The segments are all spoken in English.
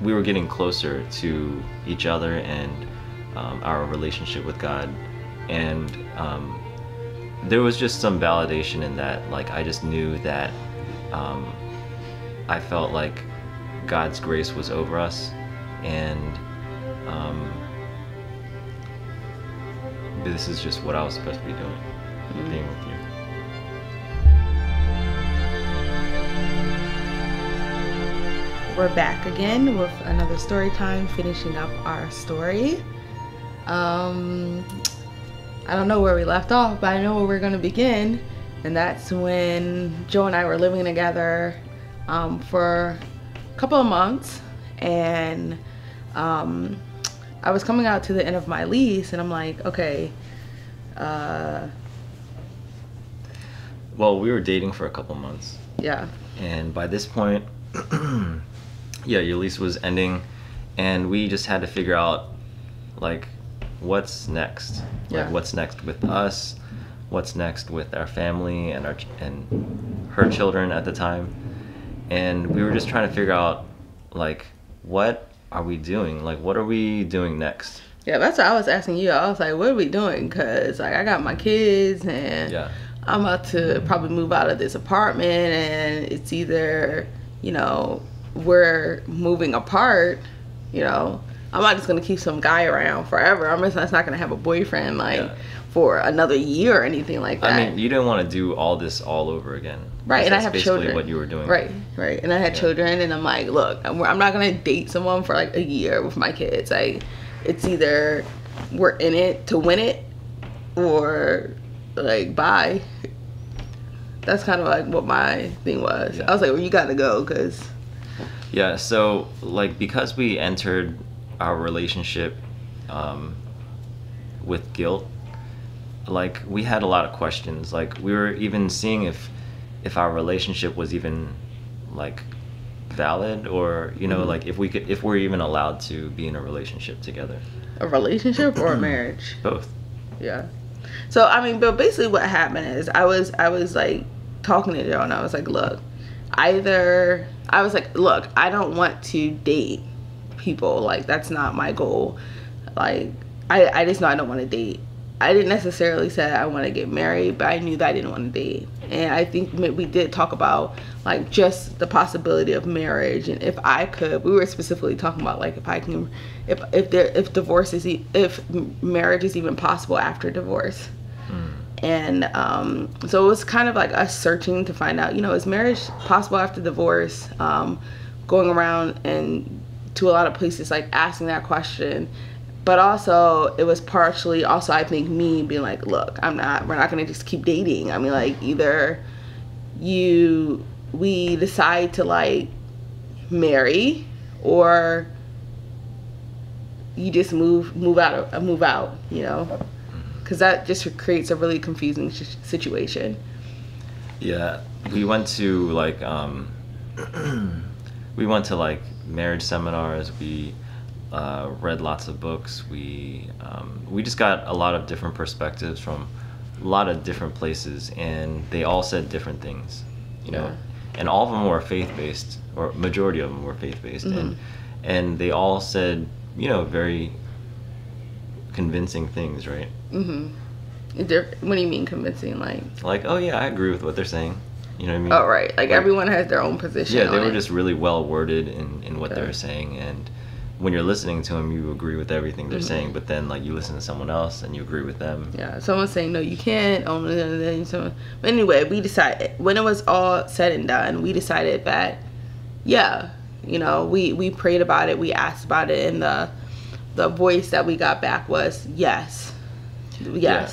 we were getting closer to each other and our relationship with God, and there was just some validation in that. Like, I just knew that I felt like God's grace was over us, and this is just what I was supposed to be doing, being with you. We're back again with another story time, finishing up our story. I don't know where we left off, but I know where we're going to begin, and that's when Joe and I were living together for a couple of months, and I was coming out to the end of my lease, and I'm like, okay. Well, we were dating for a couple months. Yeah. And by this point, yeah, your lease was ending, and we just had to figure out, like, what's next. Yeah. Like, what's next with us, what's next with our family and her children at the time. And we were just trying to figure out, like, what are we doing? Like, what are we doing next? Yeah, that's what I was asking you. I was like, what are we doing? Because, like, I got my kids, and Yeah. I'm about to probably move out of this apartment, and it's either, you know, we're moving apart, you know. I'm not just going to keep some guy around forever. I'm just not going to have a boyfriend, like, Yeah. for another year or anything like that. I mean, you didn't want to do all this all over again. Right, and I That's have basically children. what you were doing. Right. And I had Yeah. children, and I'm like, look, I'm not going to date someone for, like, a year with my kids. Like, it's either we're in it to win it, or, like, bye. That's kind of, like, what my thing was. Yeah. I was like, well, you got to go, because... Yeah, so, like, because we entered our relationship with guilt, like, we had a lot of questions. Like, we were even seeing if our relationship was even, like, valid, or, you know, like, if we're even allowed to be in a relationship together. A relationship or a marriage? Both. Yeah. So, I mean, but basically what happened is I was like, talking to Joe, and I was like, look, I don't want to date people. Like, that's not my goal. Like, I just know I don't want to date. I didn't necessarily say I want to get married, but I knew that I didn't want to date. And I think we did talk about, like, just the possibility of marriage, and if I could, we were specifically talking about, like, if marriage is even possible after divorce. And so it was kind of like us searching to find out, you know, is marriage possible after divorce? Going around and to a lot of places, like, asking that question. But also, it was partially also, I think, me being like, look, we're not going to just keep dating. I mean, like, either we decide to, like, marry, or you just move out, you know? Because that just creates a really confusing situation. Yeah, we went to, like, marriage seminars. We read lots of books. We just got a lot of different perspectives from a lot of different places, and they all said different things, you know. And all of them were faith-based, or majority of them were faith-based, and they all said, you know, very convincing things, right? What do you mean convincing? Like, oh yeah, I agree with what they're saying. You know what I mean? Oh, right. Like, everyone has their own position. Yeah, they were just really well worded in what they were saying, and when you're listening to them, you agree with everything they're saying. But then, like, you listen to someone else and you agree with them. Yeah, someone's saying no, you can't. But anyway, we decided, when it was all said and done, we decided that, yeah, you know, we prayed about it, we asked about it, and the voice that we got back was yes. Yeah.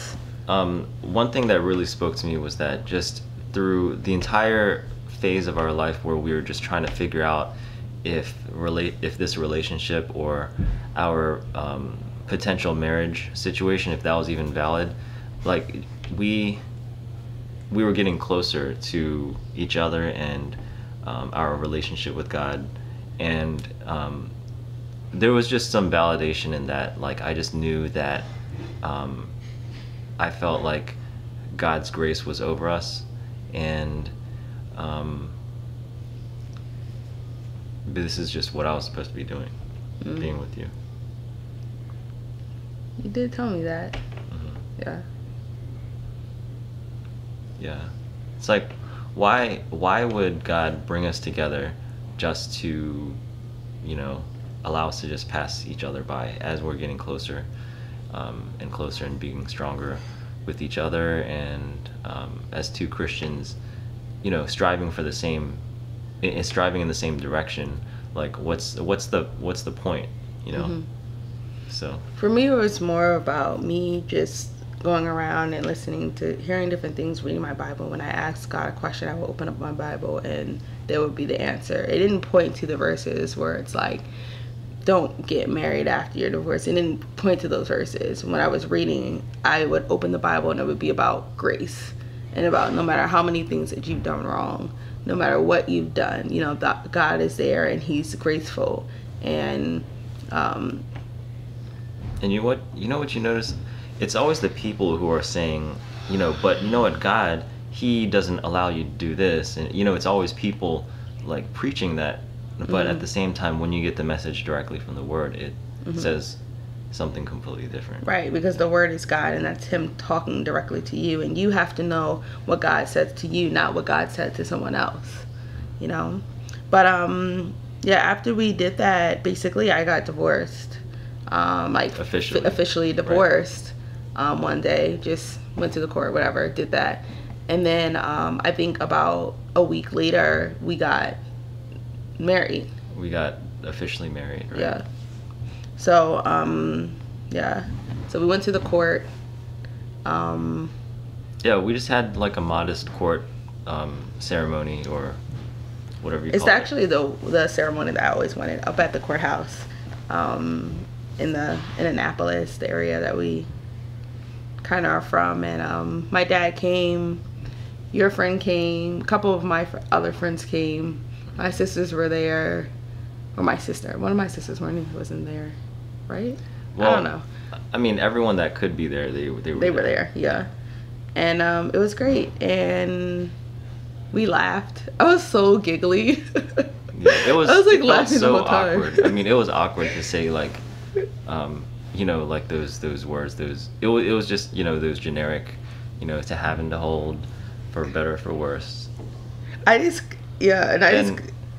One thing that really spoke to me was that just through the entire phase of our life where we were just trying to figure out if this relationship or our potential marriage situation, if that was even valid, like, we were getting closer to each other and our relationship with God, and there was just some validation in that. Like, I just knew that I felt like God's grace was over us, and this is just what I was supposed to be doing, being with you. You did tell me that. Yeah. Yeah. It's like, why would God bring us together just to, you know, allow us to just pass each other by as we're getting closer and closer and being stronger with each other, and as two Christians, you know, striving in the same direction. Like, what's the point, you know? So for me, it was more about me just going around and hearing different things, reading my Bible. When I asked God a question, I would open up my Bible and there would be the answer. It didn't point to the verses where it's like, don't get married after your divorce. It didn't point to those verses. When I was reading, I would open the Bible and it would be about grace and about no matter how many things that you've done wrong, no matter what you've done, you know, God is there and he's graceful. And you know what you notice? It's always the people who are saying, you know, but you know what, God, he doesn't allow you to do this. And, you know, it's always people like preaching that. But at the same time, when you get the message directly from the Word, it says something completely different. Right, because the Word is God, and that's him talking directly to you. And you have to know what God said to you, not what God said to someone else, you know? But, yeah, after we did that, basically I got divorced. Like officially divorced. Right. One day, just went to the court, whatever, did that. And then I think about a week later, we got married. We got officially married, right? Yeah. So, yeah. So we went to the court. Yeah, we just had like a modest court ceremony or whatever you call it. It's actually the ceremony that I always wanted up at the courthouse. In Annapolis, the area that we kind of are from. And my dad came, your friend came, a couple of my other friends came, my sisters were there, or one of my sisters wasn't there, right? Well, I don't know. I mean, everyone that could be there, they were there, yeah. And it was great, and we laughed. I was so giggly. Yeah, I was like laughing so the whole time. Awkward. I mean, it was awkward to say like, you know, like those words. It was just, you know, those generic, you know, to have and to hold, for better or for worse.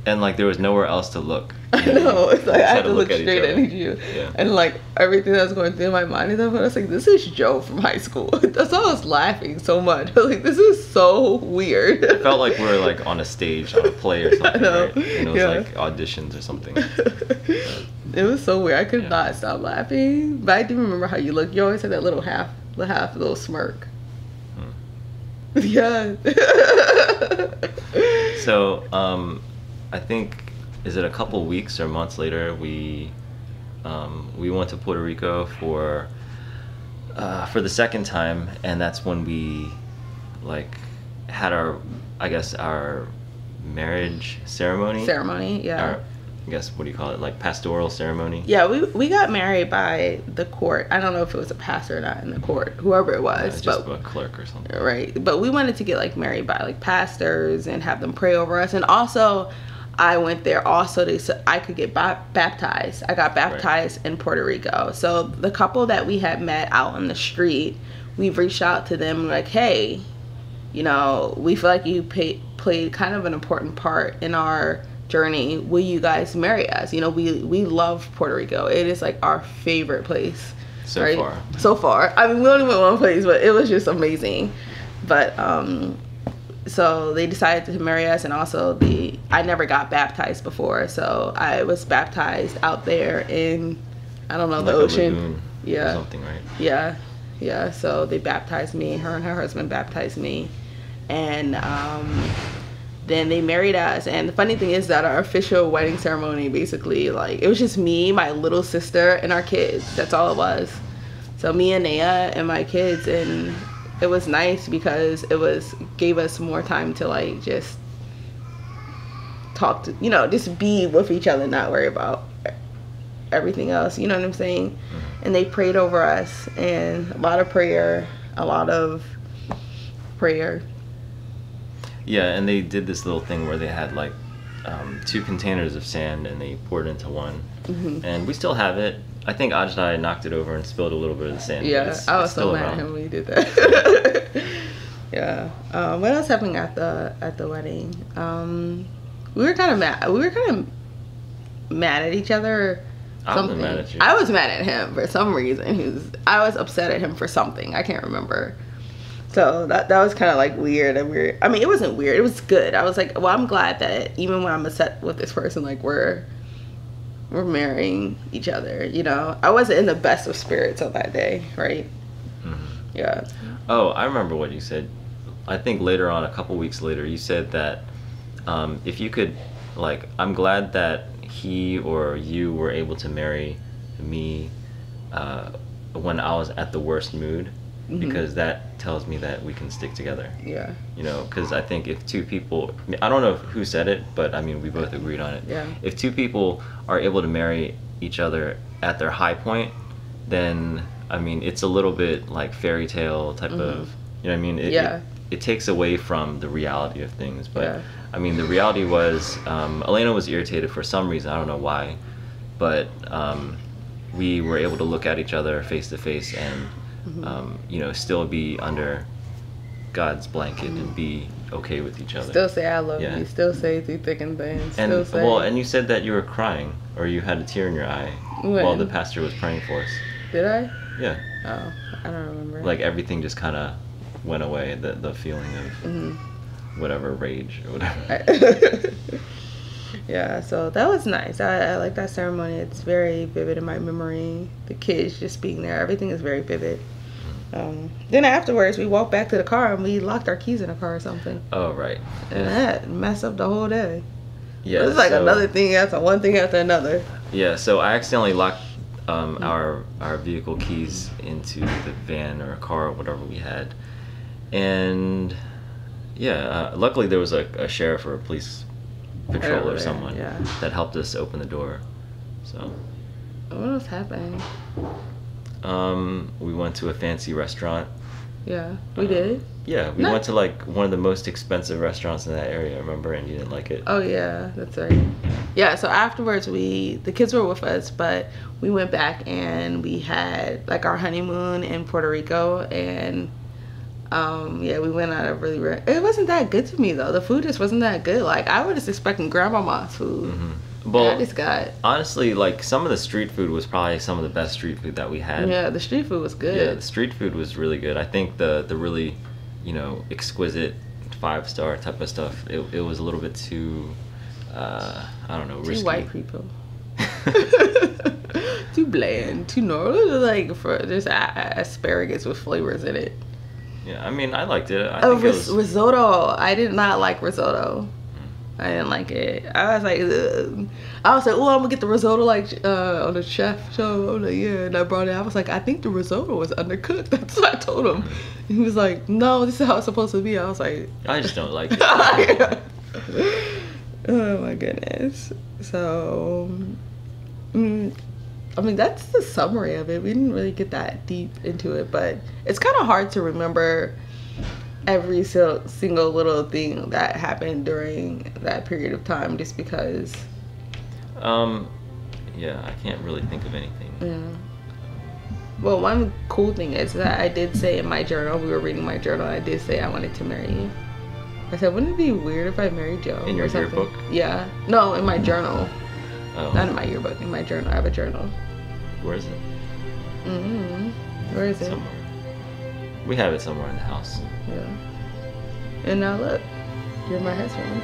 And like there was nowhere else to look. I know. It's like I had to look straight at you. Yeah. And like everything that was going through my mind and stuff, I was like, this is Joe from high school. That's why I was laughing so much. I was like, this is so weird. It felt like we were like on a stage on a play or something, right? And it was like auditions or something. It was so weird. I could not stop laughing. But I do remember how you looked. You always had that little smirk. Yeah. So, I think, is it a couple weeks or months later, we went to Puerto Rico for the second time, and that's when we like had our marriage ceremony. Yeah. I guess, what do you call it? Like pastoral ceremony? Yeah, we got married by the court. I don't know if it was a pastor or not in the court, whoever it was. Just a clerk or something. Right. But we wanted to get like married by like pastors and have them pray over us. And also, I went there also so I could get baptized. I got baptized in Puerto Rico. So the couple that we had met out on the street, we've reached out to them like, hey, you know, we feel like you played kind of an important part in our journey. Will you guys marry us? You know, we love Puerto Rico. It is like our favorite place so far. I mean, we only went one place, but it was just amazing. But so they decided to marry us, and also I never got baptized before, so I was baptized out there in, I don't know, like the ocean. Yeah, or something, right? Yeah. So they baptized me. Her and her husband baptized me, and then they married us. And the funny thing is that our official wedding ceremony, basically, like, it was just me, my little sister, and our kids. That's all it was. So me and Naya and my kids, and it was nice because gave us more time to like just talk to, you know, just be with each other, not worry about everything else, you know what I'm saying? And they prayed over us, and a lot of prayer. Yeah, and they did this little thing where they had like 2 containers of sand, and they poured it into one, Mm-hmm. and we still have it. I think Ajdai knocked it over and spilled a little bit of the sand. Yeah, I was so mad at him when he did that. Yeah. What else happened at the wedding? We were kind of mad. We were kind of mad at each other. I wasn't mad at you. I was mad at him for some reason. I was upset at him for something. I can't remember. So that was kind of like weird. I mean, it wasn't weird. It was good. I was like, well, I'm glad that even when I'm upset with this person, like we're marrying each other. You know, I wasn't in the best of spirits on that day, right? Mm-hmm. Yeah. Oh, I remember what you said. I think later on, a couple weeks later, you said that if you could, like, I'm glad that he or you were able to marry me when I was at the worst mood, Mm-hmm. because that tells me that we can stick together. Yeah. You know, because I think if 2 people, I don't know who said it, but I mean, we both agreed on it. Yeah. If 2 people are able to marry each other at their high point, then, I mean, it's a little bit like fairy tale type of, you know what I mean? It takes away from the reality of things. But, Yeah. I mean, the reality was, Alena was irritated for some reason, I don't know why, but we were able to look at each other face to face and, you know, still be under God's blanket and be okay with each other. Still say I love Yeah. you. Still say through thick and thin. And Still say. well, and you said that you were crying, or you had a tear in your eye When? while the pastor was praying for us. Did I? Yeah, Oh, I don't remember. like everything just kind of went away. The feeling of whatever rage or whatever. Yeah, so that was nice. I like that ceremony. It's very vivid in my memory. The kids just being there, everything is very vivid. Then afterwards, we walked back to the car and we locked our keys in the car or something. Oh right. And that messed up the whole day. Yeah. It was like so, another thing after one thing after another. Yeah. So I accidentally locked our vehicle keys into the van or a car or whatever we had, and yeah, luckily there was a sheriff or a police patrol or someone that helped us open the door. So. What was happening? We went to a fancy restaurant. Yeah, we did. Yeah, we went to like one of the most expensive restaurants in that area, remember? And you didn't like it. Oh yeah, that's right. Yeah, so afterwards the kids were with us, but we went back and we had like our honeymoon in Puerto Rico, and yeah, we went out of it wasn't that good to me though. The food just wasn't that good. Like I was just expecting grandmama's food. Well, I just got honestly, like some of the street food was probably some of the best street food that we had. Yeah, the street food was good. Yeah, the street food was really good. I think the really, you know, exquisite 5-star type of stuff, it was a little bit too I don't know, risky. Too white people. Too bland, too normal. Like for just asparagus with flavors in it. Yeah, I mean, I liked it. I think it was... risotto. I did not like risotto. I didn't like it. I was like, ugh. I was like, oh, I'm gonna get the risotto like on the chef show. I was like, yeah, and I brought it. I was like, I think the risotto was undercooked. That's what I told him. And he was like, no, this is how it's supposed to be. I was like, I just don't like it. Oh my goodness. So, I mean, that's the summary of it. We didn't really get that deep into it, but it's kind of hard to remember every single little thing that happened during that period of time, just because yeah, I can't really think of anything. Yeah. Well, one cool thing is that I did say in my journal, we were reading my journal, I did say I wanted to marry you. I said, wouldn't it be weird if I married Joe? In your yearbook? Yeah. No, in my journal. Oh. Not in my yearbook, in my journal. I have a journal. Where is it? Where is it? Somewhere. We have it somewhere in the house. Yeah. And now look, you're my husband.